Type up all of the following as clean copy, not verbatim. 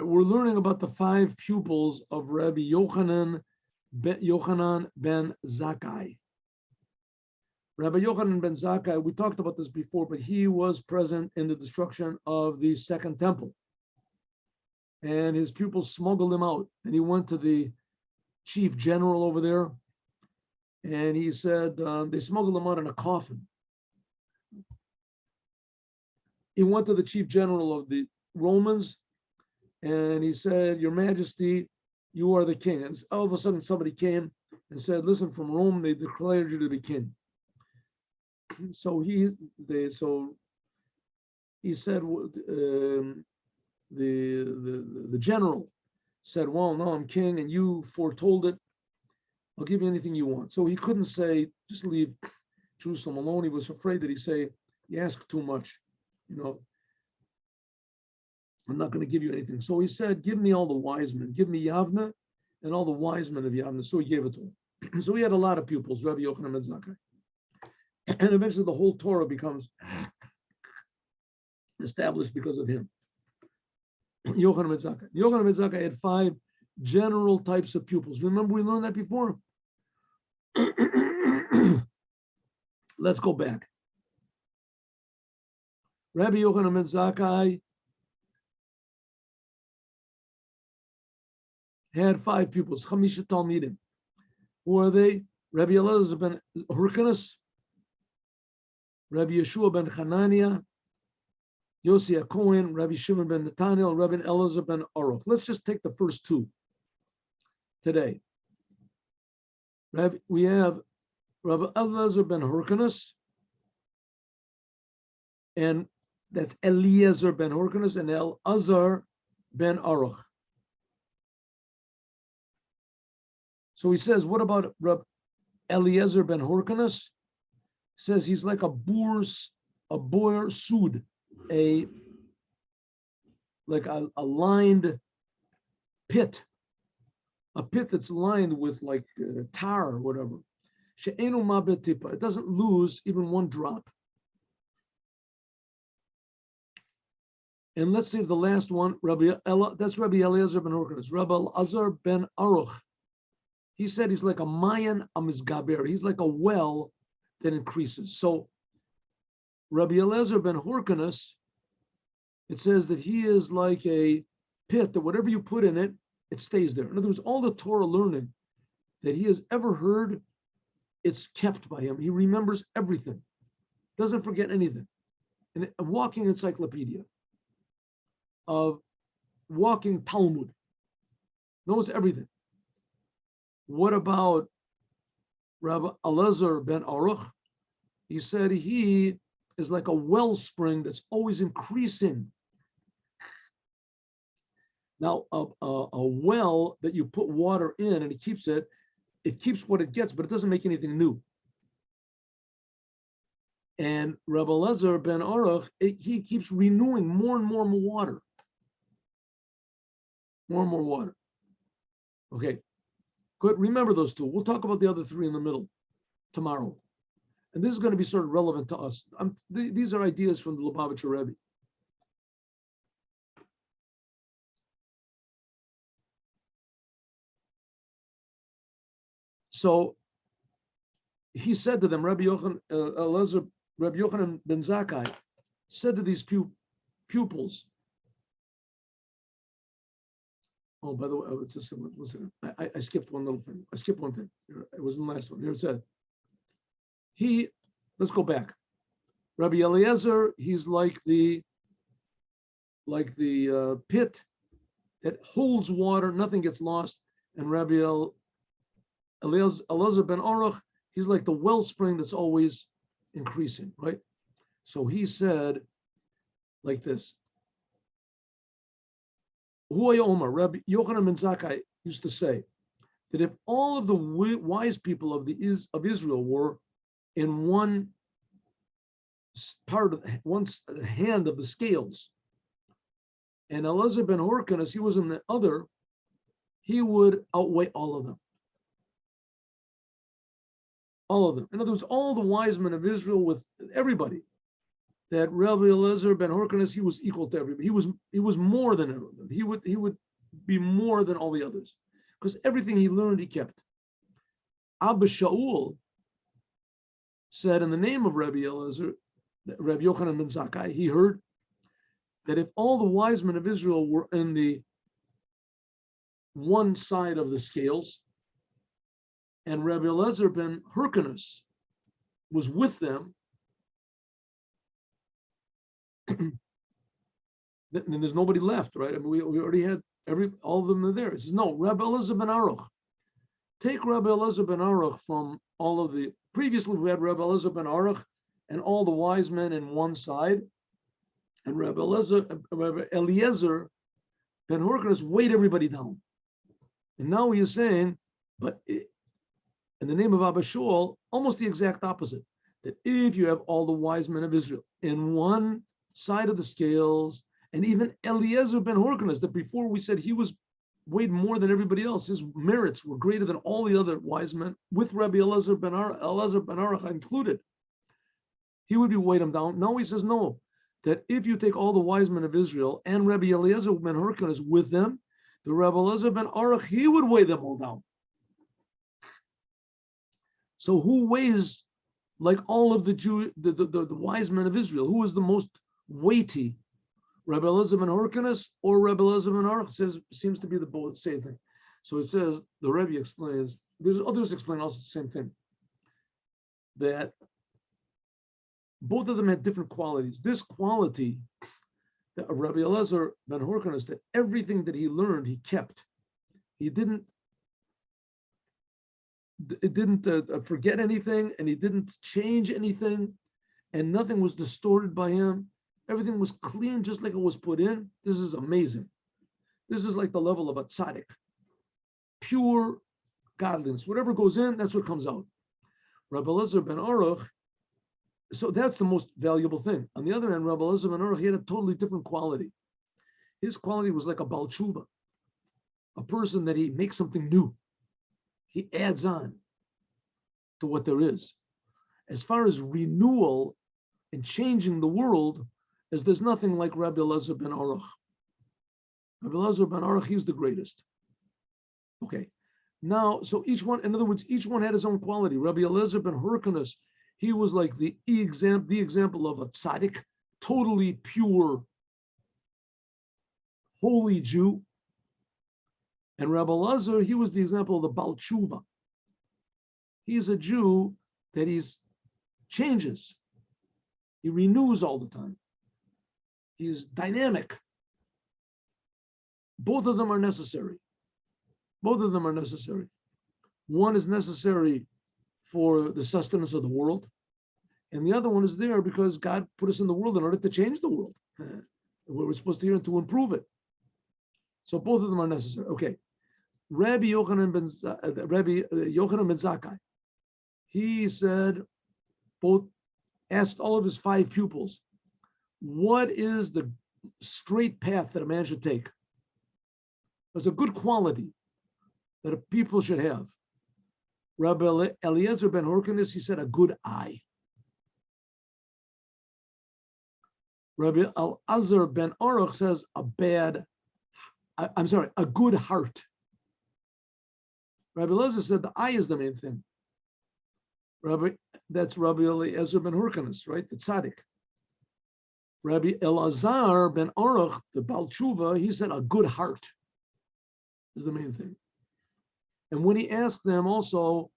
We're learning about the 5 pupils of Rabbi Yochanan ben Zakkai. Rabbi Yochanan ben Zakkai, we talked about this before, but he was present in the destruction of the Second Temple. And his pupils smuggled him out. And he went to the chief general over there. And he said, they smuggled him out in a coffin. He went to the chief general of the Romans. And he said, Your Majesty, you are the king. And all of a sudden somebody came and said, listen, from Rome, they declared you to be king. So he said, the general said, well, no, I'm king and you foretold it. I'll give you anything you want. So he couldn't say, just leave Jerusalem alone. He was afraid that he'd say, you ask too much, I'm not going to give you anything. So he said, give me all the wise men. Give me Yavne and all the wise men of Yavne. So he gave it to him. So he had a lot of pupils, Rabbi Yochanan ben Zakkai. And eventually the whole Torah becomes established because of him. Yochanan ben Zakkai. Yochanan ben Zakkai had 5 general types of pupils. Remember we learned that before? Let's go back. Rabbi Yochanan ben Zakkai had 5 pupils, Chamisha Talmidim. Who are they? Rabbi Elazar ben Hyrcanus, Rabbi Yeshua ben Hananiah, Yossi HaKohen, Rabbi Shimon ben Nathaniel, Rabbi Elazar ben Aruch. Let's just take the first 2 today. We have Rabbi Elazar ben Hyrcanus, and that's Eliezer ben Hyrcanus, and Elazar ben Aruch. So he says, what about Rabbi Eliezer ben Hyrcanus? Says he's like a boer sud, like a lined pit, a pit that's lined with like tar or whatever. She'enu mabet tipa. It doesn't lose even 1 drop. And let's say the last one, that's Rabbi Eliezer ben Hyrcanus. Rabbi Elazar ben Aruch. He said he's like a mayan amizgaber. He's like a well that increases. So Rabbi Eliezer ben Hyrcanus, it says that he is like a pit that whatever you put in it, it stays there. In other words, all the Torah learning that he has ever heard, it's kept by him. He remembers everything, doesn't forget anything. And a walking encyclopedia of walking Talmud, knows everything. What about Rabbi Elazar ben Aruch? He said he is like a wellspring that's always increasing. Now, a well that you put water in and it keeps what it gets, but it doesn't make anything new. And Rabbi Elazar ben Aruch, he keeps renewing more and more water. More and more water. Okay. Good. Remember those 2. We'll talk about the other 3 in the middle tomorrow. And this is going to be sort of relevant to us. These are ideas from the Lubavitcher Rebbe. So he said to them, Rabbi Yochanan ben Zakkai said to these pupils, oh, by the way, I skipped one little thing. I skipped one thing. It was in the last one. Here it said, let's go back. Rabbi Eliezer, he's like the pit that holds water, nothing gets lost. And Rabbi Elazar ben Aruch, he's like the wellspring that's always increasing, right? So he said like this. Omer, Rabbi Yochanan ben Zakkai used to say that if all of the wise people of Israel were in one part of one hand of the scales, and Elazar ben Hyrcanus, he was in the other, he would outweigh all of them. All of them. In other words, all the wise men of Israel with everybody, that Rabbi Elazar ben Hyrcanus, he was equal to everybody. He was more than everyone. He would be more than all the others, because everything he learned he kept. Abba Shaul said in the name of Rabbi Elazar, Rabbi Yochanan ben Zakkai, he heard that if all the wise men of Israel were in the one side of the scales, and Rabbi Elazar ben Hyrcanus was with them, then there's nobody left, right? I mean, we already had all of them are there. He says, no, Rabbi Elazar ben Aruch. Take Rabbi Elazar ben Aruch from all of the, previously we had Rabbi Elazar ben Aruch and all the wise men in one side, and Rabbi Eliezer ben Hyrcanus weighed everybody down. And now he is saying, but in the name of Abba Shaul, almost the exact opposite, that if you have all the wise men of Israel in one side of the scales, and even Eliezer ben Hyrcanus, that before we said he was weighed more than everybody else, his merits were greater than all the other wise men, with Rabbi Elazar ben Aruch included, he would be weighed him down. Now he says no, that if you take all the wise men of Israel and Rabbi Eliezer ben Hyrcanus with them, the Rabbi Elazar ben Aruch, he would weigh them all down. So who weighs like all of the wise men of Israel? Who is the most weighty? Rabbi Elazar ben Hyrcanus or Rabbi Elazar ben Aruch? Seems to be the both same thing. So it says, the Rabbi explains, there's others explain also the same thing, that both of them had different qualities. This quality of Rabbi Elazar ben Hyrcanus, that everything that he learned, he kept. He didn't forget anything, and he didn't change anything, and nothing was distorted by him. Everything was clean, just like it was put in. This is amazing. This is like the level of a tzaddik. Pure godliness. Whatever goes in, that's what comes out. Rabbi Elazar ben Aruch, so that's the most valuable thing. On the other hand, Rabbi Elazar ben Aruch, he had a totally different quality. His quality was like a Baal Tshuva, a person that he makes something new. He adds on to what there is. As far as renewal and changing the world, as there's nothing like Rabbi Elazar ben Aruch. Rabbi Elazar ben Aruch, he's the greatest. Okay. Now, so each one, in other words, each one had his own quality. Rabbi Eliezer ben Hyrcanus, he was like the example of a tzaddik, totally pure, holy Jew. And Rabbi Elazar, he was the example of the Baal Tshuva. He's a Jew that changes. He renews all the time. He's dynamic. Both of them are necessary. Both of them are necessary. One is necessary for the sustenance of the world, and the other one is there because God put us in the world in order to change the world. We're supposed to hear to improve it. So both of them are necessary. Okay. Rabbi Yochanan ben Zakkai, he said, asked all of his 5 pupils, what is the straight path that a man should take? There's a good quality that a people should have. Rabbi Eliezer ben Hyrcanus, he said, a good eye. Rabbi Elazar ben Aruch says, a good heart. Rabbi Elazar said the eye is the main thing. That's Rabbi Eliezer ben Hyrcanus, right? The tzaddik. Rabbi Elazar ben Aruch, the Baal Tshuva, he said a good heart is the main thing. And when he asked them also,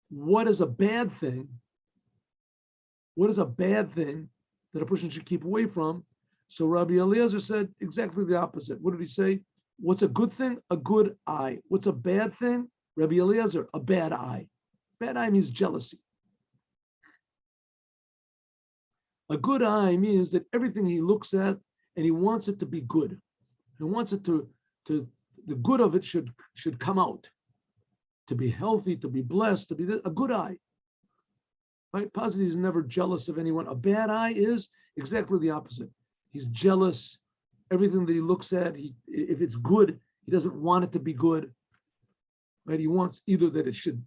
what is a bad thing? What is a bad thing that a person should keep away from? So Rabbi Eliezer said exactly the opposite. What did he say? What's a good thing? A good eye. What's a bad thing? Rabbi Eliezer, a bad eye. Bad eye means jealousy. A good eye means that everything he looks at, and he wants it to be good. He wants it to the good of it should come out. To be healthy, to be blessed, to be a good eye. Right? Positive is never jealous of anyone. A bad eye is exactly the opposite. He's jealous. Everything that he looks at, if it's good, he doesn't want it to be good. Right? He wants either that it should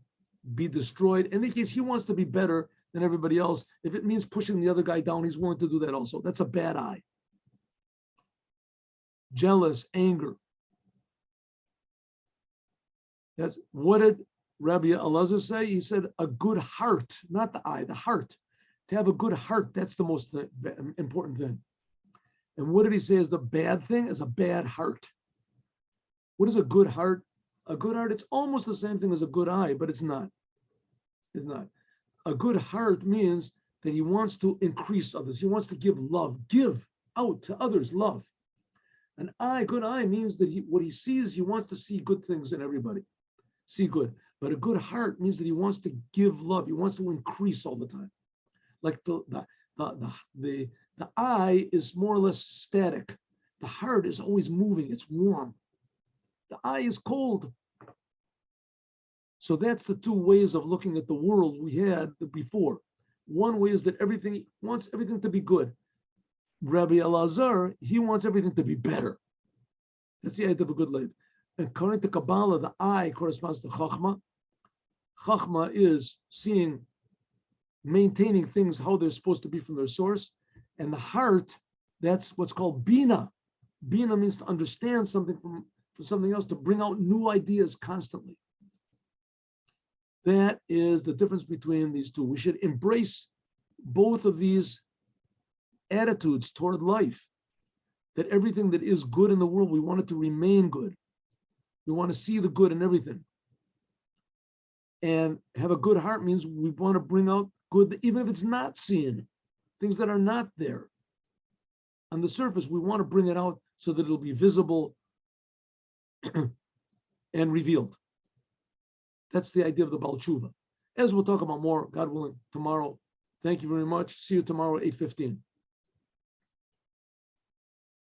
be destroyed. In any case, he wants to be better than everybody else. If it means pushing the other guy down, he's willing to do that also. That's a bad eye. Jealous, anger. That's what did Rabbi Elazar say? He said a good heart, not the eye, the heart. To have a good heart, that's the most important thing. And what did he say is the bad thing? Is a bad heart. What is a good heart? A good heart, it's almost the same thing as a good eye, but it's not. It's not. A good heart means that he wants to increase others. He wants to give love, give out to others love. An eye, good eye means that what he sees, he wants to see good things in everybody. See good. But a good heart means that he wants to give love. He wants to increase all the time. Like the eye is more or less static. The heart is always moving. It's warm. The eye is cold. So that's the two ways of looking at the world we had before. One way is that he wants everything to be good. Rabbi Elazar, he wants everything to be better. That's the idea of a good life. And according to Kabbalah, the eye corresponds to Chachma. Chachma is maintaining things how they're supposed to be from their source. And the heart, that's what's called Bina. Bina means to understand something from something else, to bring out new ideas constantly. That is the difference between these two. We should embrace both of these attitudes toward life, that everything that is good in the world, we want it to remain good. We want to see the good in everything. And have a good heart means we want to bring out good, even if it's not seen, things that are not there. On the surface, we want to bring it out so that it'll be visible and revealed. That's the idea of the Baal Tshuva. As we'll talk about more, God willing, tomorrow. Thank you very much. See you tomorrow at 8:15.